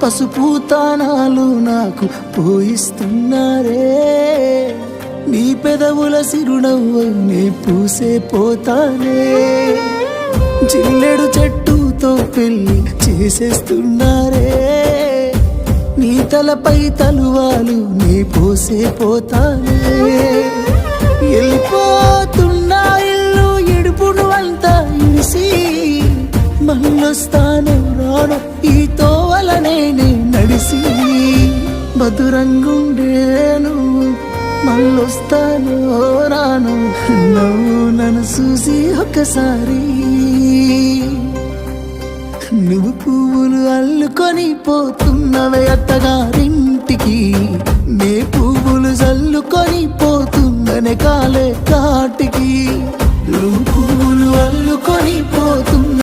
పసుపు తానాలు నాకు పోయిస్తున్నారే, నీ పెదవుల సిరునవ్వు నీ పూసే పోతానే, జిల్లెడు చెట్టుతో పెళ్లి చేసేస్తున్నారే, నీ తలపై తలువాలు నీ పోసే పోతానే, వెళ్ళిపోతున్నా ఇల్లు ఎడుపును అంతా ఇడిసి, మళ్ళొస్తాను రాను ఈ తోవలనే నడిసి, మధురంగుండేను మళ్ళొస్తాను రాను నువ్వు నన్ను చూసి ఒక్కసారి, నువ్వు పువ్వులు అల్లుకొని పోతున్నవే అత్తగారింటికి, నే పువ్వులు జల్లుకొని పోతుందనే కాలే కాటికి, నువ్వు పువ్వులు అల్లుకొని